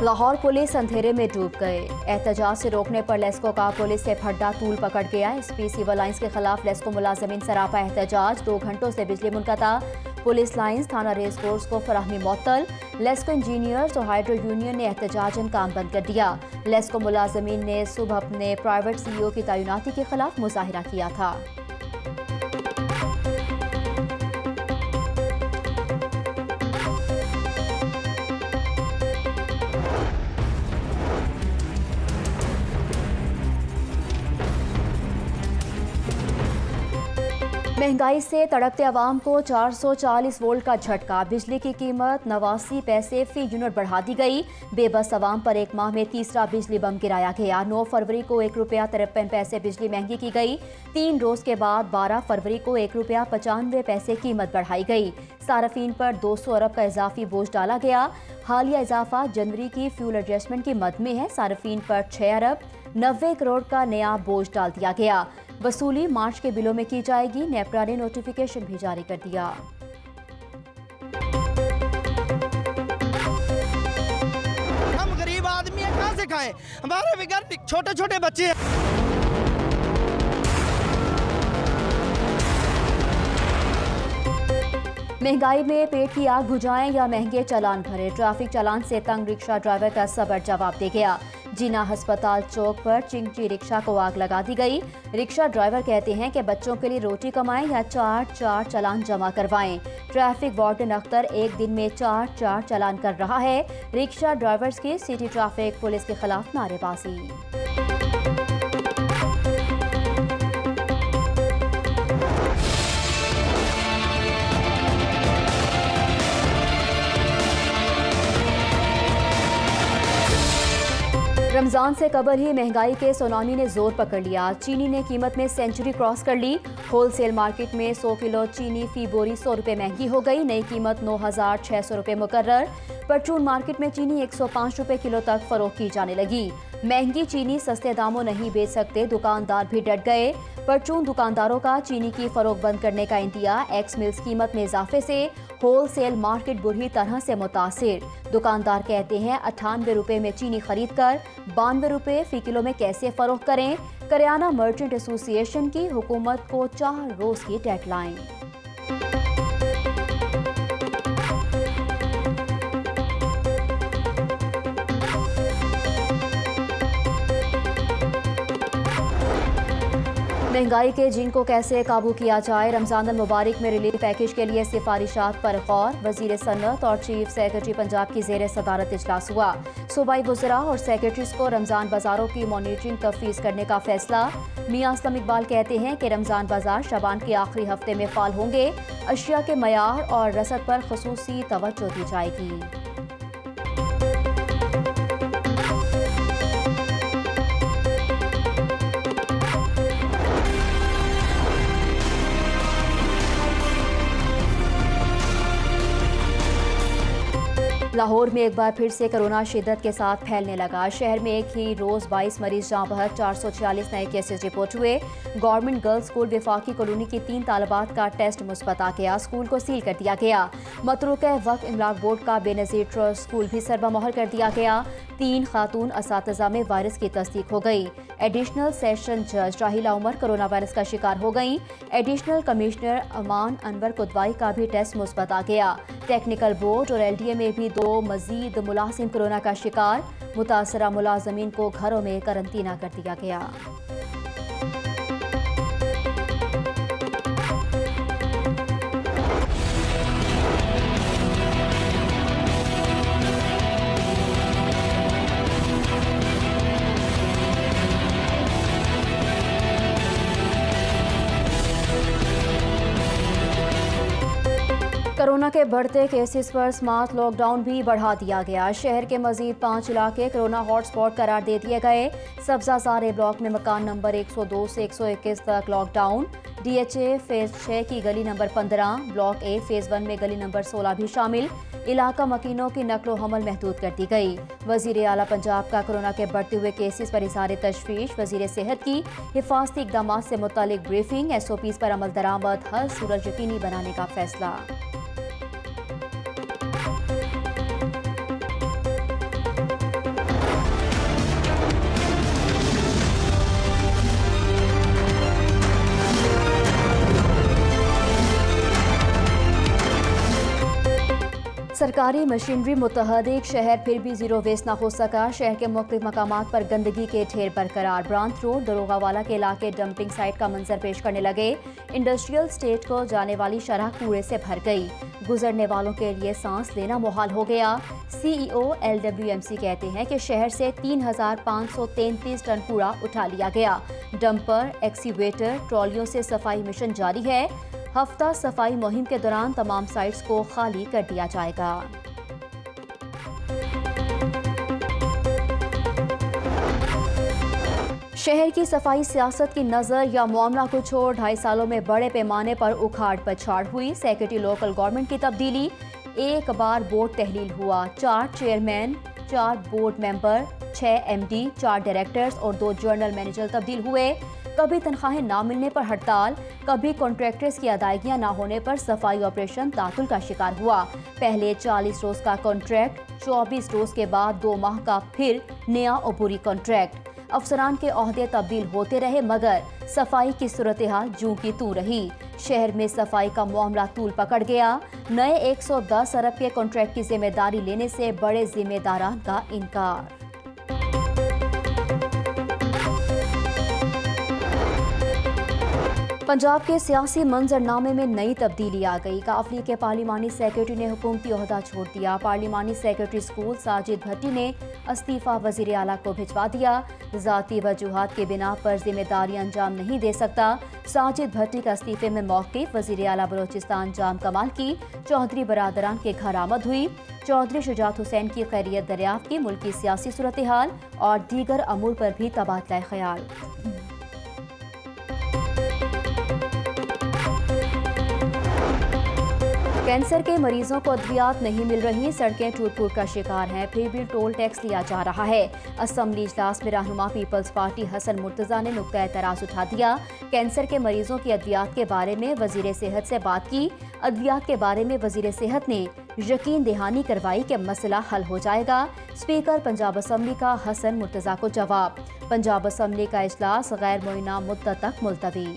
Lahore police अंधेरे में डूब गए। एहतजाज से रोकने पर लेस्को का पुलिस से फड्डा तूल पकड़ गया। एसपी सिविल लाइंस के खिलाफ लेस्को मुलाजमीन सरापा एहतजाज। 2 घंटों से बिजली मुनक़ता। पुलिस लाइंस थाना रेस कोर्स को फराहमी मुअत्तल। लेस्को इंजीनियर्स और हाइड्रो यूनियन ने एहतजाजन काम बंद कर दिया। लेस्को मुलाजमीन ने सुबह अपने प्राइवेट CEO की तैनाती के खिलाफ मुजाहिरा किया था। महंगाई से तड़पते अवाम को 440 वोल्ट का झटका। बिजली की कीमत 89 पैसे फी यूनिट बढ़ा दी गई। बेबस अवाम पर एक माह में तीसरा बिजली बम गिराया गया। 9 फरवरी को ₹1.53 बिजली महंगी की गई। 3 रोज के बाद 12 फरवरी को ₹1.95 कीमत बढ़ाई गई। सार्फिन पर 200 अरब का इजाफी बोझ डाला गया। हालिया इजाफा जनवरी की फ्यूल एडजस्टमेंट की मद में है। सार्फिन पर 6 अरब 90 करोड़ का नया बोझ डाल दिया गया। वसूली मार्च के बिलों में की जाएगी। नेपरा ने नोटिफिकेशन भी जारी कर दिया। हम गरीब आदमी हैं, कहां से खाएं? हमारे भी घर छोटे छोटे बच्चे हैं। महंगाई में पेट की आग बुझाएं या महंगे चालान भरें। ट्रैफिक चालान से तंग रिक्शा ड्राइवर का सबर जवाब दे गया। जिना अस्पताल चौक पर चिंगची रिक्शा को आग लगा दी गई। रिक्शा ड्राइवर कहते हैं कि बच्चों के लिए रोटी कमाएं या 4 चालान जमा करवाएं। ट्रैफिक वार्डन अख्तर एक दिन में 4 चालान कर रहा है। रिक्शा ड्राइवर्स की सिटी ट्रैफिक पुलिस के खिलाफ नारेबाजी। रमजान से कबल ही महंगाई के सुनामी ने जोर पकड़ लिया। चीनी ने कीमत में सेंचुरी क्रॉस कर ली। होलसेल मार्केट में 100 किलो चीनी फी बोरी 100 रुपये महंगी हो गई। नई कीमत 9,600 रुपये मुकर्रर। परचून मार्केट में चीनी 105 रुपये किलो तक फरोख्त की जाने लगी। महंगी चीनी सस्ते दामों नहीं बेच सकते, दुकानदार भी डट गए। परचून दुकानदारों का चीनी की फरोख्त बंद करने का इंतहा। एक्स मिल्स कीमत में इजाफे से होलसेल मार्केट बुरी तरह से मुतासिर। दुकानदार कहते हैं 98 रुपये में चीनी खरीद कर 92 रुपये फी किलो में कैसे फरोख्त करें। करियाना मर्चेंट एसोसिएशन की हुकूमत को 4 रोज की डेडलाइन। महंगाई के जिन को कैसे काबू किया जाए। रमजान मुबारक में रिलीफ पैकेज के लिए सिफारिशात पर गौर। वजीर सन्नत और चीफ सेक्रेटरी पंजाब की जेर सदारत इजलास हुआ। सूबाई वज़रा और सेक्रेटरीज को रमजान बाजारों की मॉनिटरिंग तफवीज़ करने का फैसला। मियां असलम इकबाल कहते हैं कि रमजान बाजार शबान के आखिरी हफ्ते में फाल होंगे। अशिया के मयार और रसद पर खुसूसी तवज्जो दी जाएगी। लाहौर में एक बार फिर से कोरोना शिद्दत के साथ फैलने लगा। शहर में एक ही रोज 22 मरीज जहां बहर 446 नए केसेस रिपोर्ट हुए। गवर्नमेंट गर्ल्स स्कूल विफाकी कॉलोनी की 3 तालिबात का टेस्ट मुस्बत आ गया। स्कूल को सील कर दिया गया। मतरूका वक्फ इमलाक बोर्ड का बेनजीर ट्रस्ट स्कूल भी सरबमोहर कर दिया गया। 3 खातून असातिज़ा में वायरस की तस्दीक हो गई। एडिशनल सेशन जज राहिला उमर कोरोना वायरस का शिकार हो गई। एडिशनल कमिश्नर अमान अनवर कुदवाई का भी टेस्ट मुस्बत आ गया। टेक्निकल बोर्ड और LDA में भी 2 मजीद मुलाजिम कोरोना का शिकार। मुतासरा मुलाजमीन को घरों में करंतना कर दिया गया। कोरोना के बढ़ते केसेस पर स्मार्ट लॉकडाउन भी बढ़ा दिया गया। शहर के मजीद 5 इलाके कोरोना हॉटस्पॉट करार दे दिए गए। सब्जासारे ब्लॉक में मकान नंबर 102 से 121 तक लॉकडाउन। DHA फेज 6 की गली नंबर 15, ब्लॉक A फेज 1 में गली नंबर 16 भी शामिल। इलाका मकीनों की नकलो हमल महदूद कर दी गई। वजीर आला पंजाब का कोरोना के बढ़ते हुए केसेस पर इज़हार तशवीश। वजीर सेहत की हिफाजती इक़दामात से मुतालिक ब्रीफिंग। SOPs पर अमल दरामद हर सूरत यकीनी बनाने का फैसला। सरकारी मशीनरी मुतहदिक शहर फिर भी जीरो वेस्ट ना हो सका। शहर के मुख्तलिफ मकामात पर गंदगी के ढेर बरकरार। ब्रांच रोड दरोगावाला के इलाके डंपिंग साइट का मंजर पेश करने लगे। इंडस्ट्रियल स्टेट को जाने वाली शराह कूड़े से भर गई। गुजरने वालों के लिए सांस लेना मुहाल हो गया। CEO LWMC कहते हैं कि शहर से 3,533 टन कूड़ा उठा लिया गया। डंपर, एक्सीवेटर, ट्रॉलियों से सफाई मिशन जारी है। हफ्ता सफाई मुहिम के दौरान तमाम साइट्स को खाली कर दिया जाएगा। शहर की सफाई सियासत की नज़र या मामला को छोड़ 2.5 सालों में बड़े पैमाने पर उखाड़ पछाड़ हुई। सेक्रेटरी लोकल गवर्नमेंट की तब्दीली, एक बार बोर्ड तहलील हुआ। 4 chairman, 4 board member, 6 MD, 4 directors और 2 जनरल मैनेजर तब्दील हुए। कभी तनख्वाहें ना मिलने पर हड़ताल, कभी कॉन्ट्रैक्टर्स की अदायगियां ना होने पर सफाई ऑपरेशन तातुल का शिकार हुआ। पहले 40 रोज का कॉन्ट्रैक्ट, 24 रोज के बाद 2 माह का फिर नया अबूरी कॉन्ट्रैक्ट। अफसरान के ओहदे तब्दील होते रहे मगर सफाई की सूरत हाल जूं की तू रही। शहर में सफाई का मामला तूल पकड़ गया। नए 110 अरब के कॉन्ट्रैक्ट की जिम्मेदारी लेने से बड़े जिम्मेदारान का इनकार। पंजाब के सियासी मंजरनामे में नई तब्दीली आ गई। काफली के पार्लिमानी सेक्रेटरी ने हुकूमती ओहदा छोड़ दिया। पार्लिमानी सेक्रेटरी स्कूल साजिद भट्टी ने इस्तीफा वजीर आला को भिजवा दिया। ज़ाती वजूहात के बिना पर जिम्मेदारी अंजाम नहीं दे सकता। साजिद भट्टी का इस्तीफे में मौक़िफ़ वजीर आला बलोचिस्तान जाम कमाल की चौधरी बरादरान के घर आमद हुई। चौधरी शुजात हुसैन की खैरियत दरियाफ्त की, मुल्की सियासी सूरत हाल और दीगर अमूर पर भी तबादला ख्याल। कैंसर के मरीजों को अद्वियात नहीं मिल रही, सड़कें टूट फूट का शिकार हैं, फिर भी टोल टैक्स लिया जा रहा है। असम्बली इजलास में रहनुमा पीपल्स पार्टी हसन मुर्तज़ा ने नुक्ता एतराज़ उठा दिया। कैंसर के मरीजों की अद्वियात के बारे में वजीर सेहत से बात की। अद्वियात के बारे में वजीर सेहत ने यकीन दहानी करवाई कि मसला हल हो जाएगा। स्पीकर पंजाब असम्बली का हसन मुर्तज़ा को जवाब। पंजाब असम्बली का इजलास गैर मुइना मुद्दत तक मुलतवी।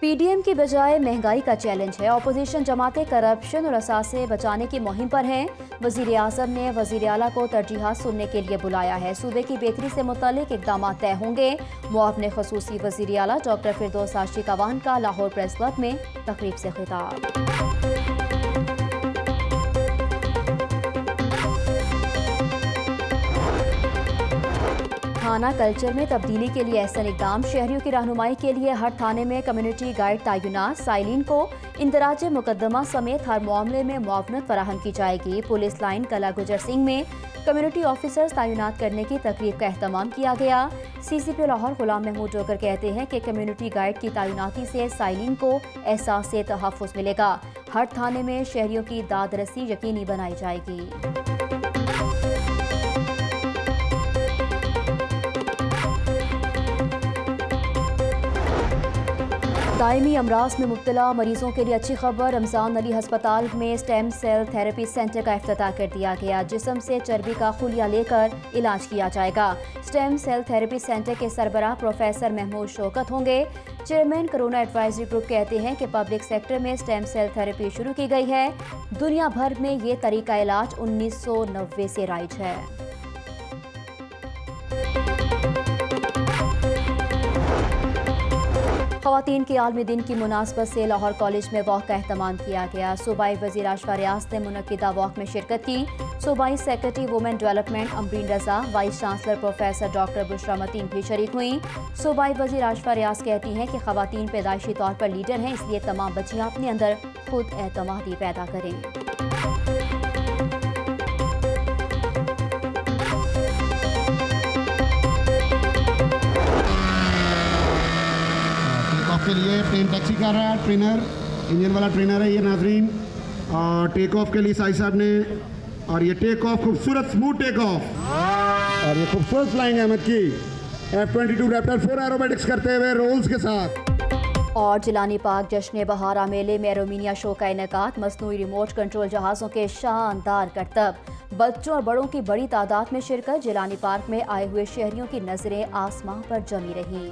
PDM की बजाय महंगाई का चैलेंज है। अपोजिशन जमातें करप्शन और असासे बचाने की मुहिम पर हैं। वजीर आज़म ने वजीर आला को तरजीहात सुनने के लिए बुलाया है। सूबे की बेहतरी से मुतालिक इक़दाम तय होंगे। मुआवने ख़ुसूसी वजीर आला डॉक्टर फिरदौस आशी कवान का लाहौर प्रेस क्लब में तकरीब से खिताब। थाना कल्चर में तब्दीली के लिए ऐसा इक़दाम। शहरियों की रहनुमाई के लिए हर थाने में कम्युनिटी गाइड तैनात। साइलिन को इंदराज मुकदमा समेत हर मामले में मुआवनत फराहम की जाएगी। पुलिस लाइन कला गुजर सिंह में कम्युनिटी ऑफिसर्स तैनात करने की तकरीब का एहतमाम किया गया। CCP लाहौर गुलाम महमूद जोकर कहते हैं कि कम्युनिटी गाइड की तैनाती से साइलिन को एहसास से तहफ़्फ़ुज़ मिलेगा। हर थाने में शहरियों की दादरसी यकीनी बनाई जाएगी। दायमी अमराज में मुब्तला मरीजों के लिए अच्छी खबर। रमज़ान अली हस्पताल में स्टेम सेल थेरेपी सेंटर का इफ्तिताह कर दिया गया। जिस्म से चर्बी का खुलिया लेकर इलाज किया जाएगा। स्टेम सेल थेरेपी सेंटर के सरबराह प्रोफेसर महमूद शौकत होंगे। चेयरमैन कोरोना एडवाइजरी ग्रुप कहते हैं कि पब्लिक सेक्टर में स्टेम सेल थेरेपी शुरू की गई है। दुनिया भर में ये तरीका इलाज 1990 से राइज है। ख़वातीन के आलमी दिन की मुनासबत से लाहौर कॉलेज में वॉक का एहतमाम किया गया। सूबाई वज़ीर आशफा रियाज ने मुनक्किदा वॉक में शिरकत की। सूबाई secretary women development Amreen Raza, vice chancellor professor doctor Bushra Mateen भी शरीक हुई। सूबाई वज़ीर आशफा रियाज कहती हैं कि ख़वातीन पैदाइशी तौर पर लीडर हैं, इसलिए तमाम बच्चियाँ अपने अंदर खुद एतमादी पैदा करें। के लिए प्लेन टैक्सी कर रहा है। ट्रेनर, इंजन वाला ट्रेनर है ये नाजरीन। और टेक ऑफ के लिए साई साहब ने, और ये टेक ऑफ खूबसूरत स्मूथ टेक ऑफ, और ये खूबसूरत फ्लाइंग अहमद की F-22 रैप्टर 4 एरोबेटिक्स करते हुए रोल्स के साथ। और जिलानी पाक जश्न बहारा मेले में एरोमीनिया शो का इनेकात। मसनूई रिमोट कंट्रोल जहाज़ों के शानदार करतब। बच्चों और बड़ों की बड़ी तादाद में शिरकत। जिलानी पार्क में आए हुए शहरियों की नजरें आसमां पर जमी रही।